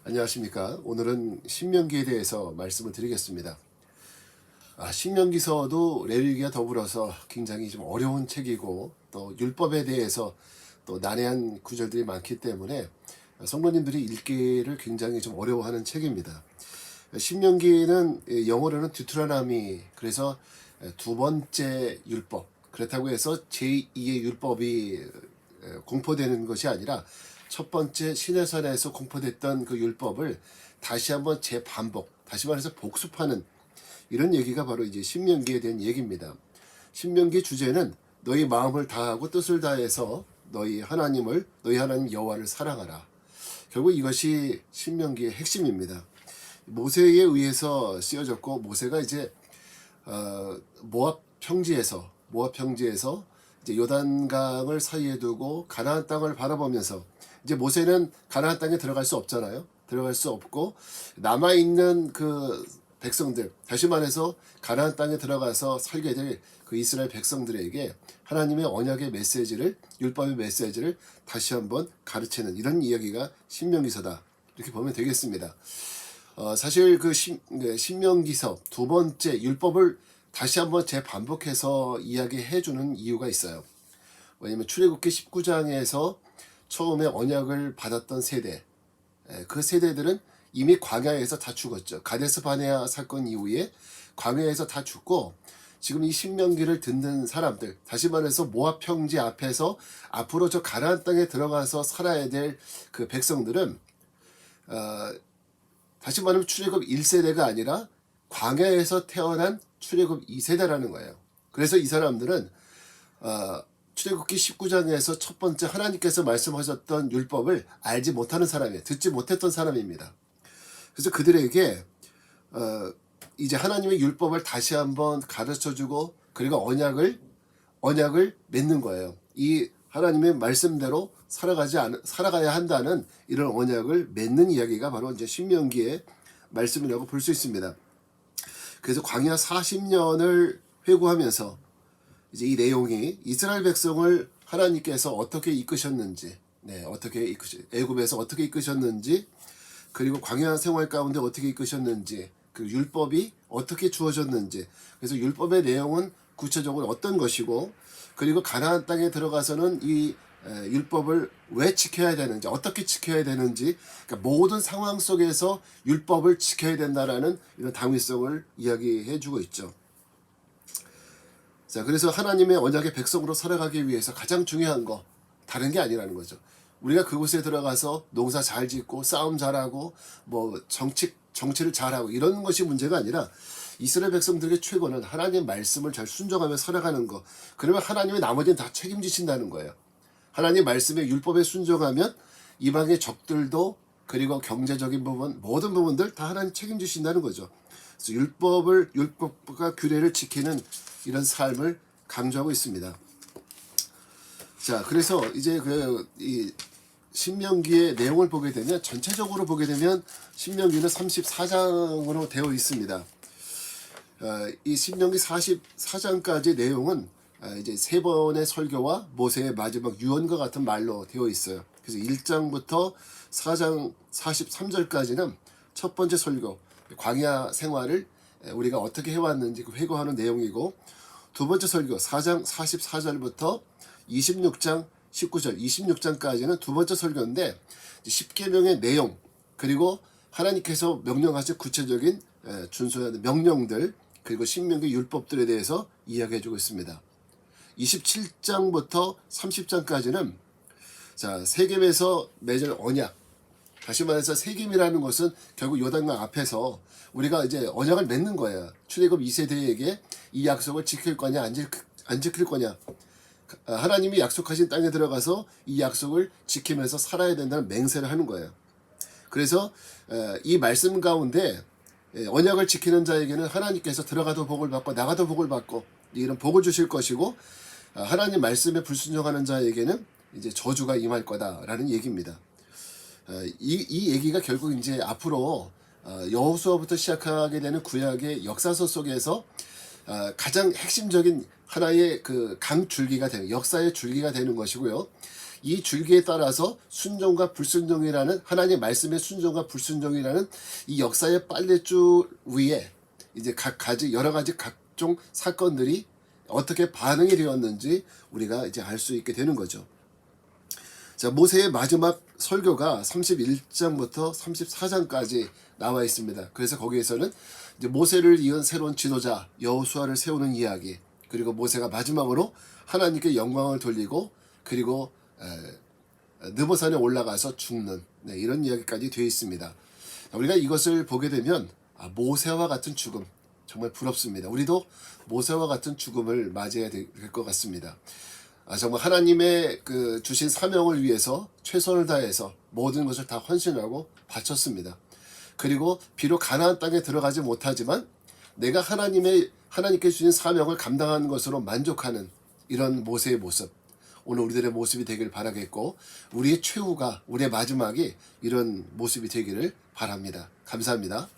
안녕하십니까. 오늘은 신명기에 대해서 말씀을 드리겠습니다. 신명기서도 레위기와 더불어서 굉장히 좀 어려운 책이고 또 율법에 대해서 또 난해한 구절들이 많기 때문에 성도님들이 읽기를 굉장히 좀 어려워하는 책입니다. 신명기는 영어로는 듀트로노미, 그래서 두 번째 율법, 그렇다고 해서 제2의 율법이 공포되는 것이 아니라 첫 번째 시내산에서 공포됐던 그 율법을 다시 한번 재반복, 다시 말해서 복습하는 이런 얘기가 바로 이제 신명기에 대한 얘기입니다. 신명기 주제는 너희 마음을 다하고 뜻을 다해서 너희 하나님 여호와를 사랑하라. 결국 이것이 신명기의 핵심입니다. 모세에 의해서 쓰여졌고, 모세가 이제 모압 평지에서 이제 요단강을 사이에 두고 가나안 땅을 바라보면서, 이제 모세는 가나안 땅에 들어갈 수 없잖아요. 들어갈 수 없고 남아있는 그 백성들, 다시 말해서 가나안 땅에 들어가서 살게 될 그 이스라엘 백성들에게 하나님의 언약의 메시지를, 율법의 메시지를 다시 한번 가르치는 이런 이야기가 신명기서다, 이렇게 보면 되겠습니다. 사실 그 신명기서 두 번째 율법을 다시 한번 재반복해서 이야기해주는 이유가 있어요. 왜냐하면 출애굽기 19장에서 처음에 언약을 받았던 세대, 그 세대들은 이미 광야에서 다 죽었죠. 가데스 바네아 사건 이후에 광야에서 다 죽고, 지금 이 신명기를 듣는 사람들, 다시 말해서 모압 평지 앞에서 앞으로 저 가나안 땅에 들어가서 살아야 될 그 백성들은 다시 말하면 출애굽 1세대가 아니라 광야에서 태어난 출애굽 2세대라는 거예요. 그래서 이 사람들은 출애굽기 19장에서 첫 번째 하나님께서 말씀하셨던 율법을 알지 못하는 사람이에요. 듣지 못했던 사람입니다. 그래서 그들에게 이제 하나님의 율법을 다시 한번 가르쳐주고, 그리고 언약을 맺는 거예요. 이 하나님의 말씀대로 살아가야 한다는 이런 언약을 맺는 이야기가 바로 이제 신명기의 말씀이라고 볼 수 있습니다. 그래서 광야 40년을 회고하면서 이제 이 내용이 이스라엘 백성을 하나님께서 어떻게 이끄셨는지, 애굽에서 어떻게 이끄셨는지, 그리고 광야 생활 가운데 어떻게 이끄셨는지, 그 율법이 어떻게 주어졌는지, 그래서 율법의 내용은 구체적으로 어떤 것이고, 그리고 가나안 땅에 들어가서는 이 율법을 왜 지켜야 되는지, 어떻게 지켜야 되는지, 그러니까 모든 상황 속에서 율법을 지켜야 된다라는 이런 당위성을 이야기해주고 있죠. 자, 그래서 하나님의 언약의 백성으로 살아가기 위해서 가장 중요한 거 다른 게 아니라는 거죠. 우리가 그곳에 들어가서 농사 잘 짓고 싸움 잘하고 뭐 정치를 잘하고 이런 것이 문제가 아니라, 이스라엘 백성들에게 최고는 하나님의 말씀을 잘 순종하며 살아가는 거. 그러면 하나님의 나머지는 다 책임지신다는 거예요. 하나님 말씀의 율법에 순종하면 이방의 적들도, 그리고 경제적인 부분, 모든 부분들 다 하나님 책임지신다는 거죠. 그래서 율법과 규례를 지키는 이런 삶을 강조하고 있습니다. 자, 그래서 이제 이 신명기의 내용을 보게 되면, 전체적으로 보게 되면 신명기는 34장으로 되어 있습니다. 이 신명기 44장까지의 내용은 이제 세 번의 설교와 모세의 마지막 유언과 같은 말로 되어 있어요. 그래서 1장부터 4장 43절까지는 첫 번째 설교, 광야 생활을 우리가 어떻게 해왔는지 회고하는 내용이고, 두 번째 설교 4장 44절부터 26장 19절, 26장까지는 두 번째 설교인데, 10계명의 내용, 그리고 하나님께서 명령하신 구체적인 준수해야 하는 명령들, 그리고 신명기 율법들에 대해서 이야기해주고 있습니다. 27장부터 30장까지는 세겜에서 맺은 언약, 다시 말해서 세겜이라는 것은 결국 요단강 앞에서 우리가 이제 언약을 맺는 거예요. 출애굽 2세대에게 이 약속을 지킬 거냐 안 지킬 거냐, 하나님이 약속하신 땅에 들어가서 이 약속을 지키면서 살아야 된다는 맹세를 하는 거예요. 그래서 이 말씀 가운데 언약을 지키는 자에게는 하나님께서 들어가도 복을 받고 나가도 복을 받고 이런 복을 주실 것이고, 하나님 말씀에 불순종하는 자에게는 이제 저주가 임할 거다라는 얘기입니다. 이 얘기가 결국 이제 앞으로 여호수아부터 시작하게 되는 구약의 역사서 속에서 가장 핵심적인 하나의 그 강줄기가 되는, 역사의 줄기가 되는 것이고요. 이 줄기에 따라서 순종과 불순종이라는 하나님의 말씀의 순종과 불순종이라는 이 역사의 빨랫줄 위에 이제 여러 가지 각종 사건들이 어떻게 반응이 되었는지 우리가 이제 알 수 있게 되는 거죠. 자, 모세의 마지막 설교가 31장부터 34장까지 나와 있습니다. 그래서 거기에서는 이제 모세를 이은 새로운 지도자 여호수아를 세우는 이야기, 그리고 모세가 마지막으로 하나님께 영광을 돌리고 그리고 느보산에 올라가서 죽는 이런 이야기까지 되어 있습니다. 우리가 이것을 보게 되면 모세와 같은 죽음 정말 부럽습니다. 우리도 모세와 같은 죽음을 맞이해야 될 것 같습니다. 정말 하나님의 그 주신 사명을 위해서 최선을 다해서 모든 것을 다 헌신하고 바쳤습니다. 그리고 비록 가나안 땅에 들어가지 못하지만 내가 하나님께 주신 사명을 감당하는 것으로 만족하는 이런 모세의 모습, 오늘 우리들의 모습이 되길 바라겠고 우리의 최후가, 우리의 마지막이 이런 모습이 되기를 바랍니다. 감사합니다.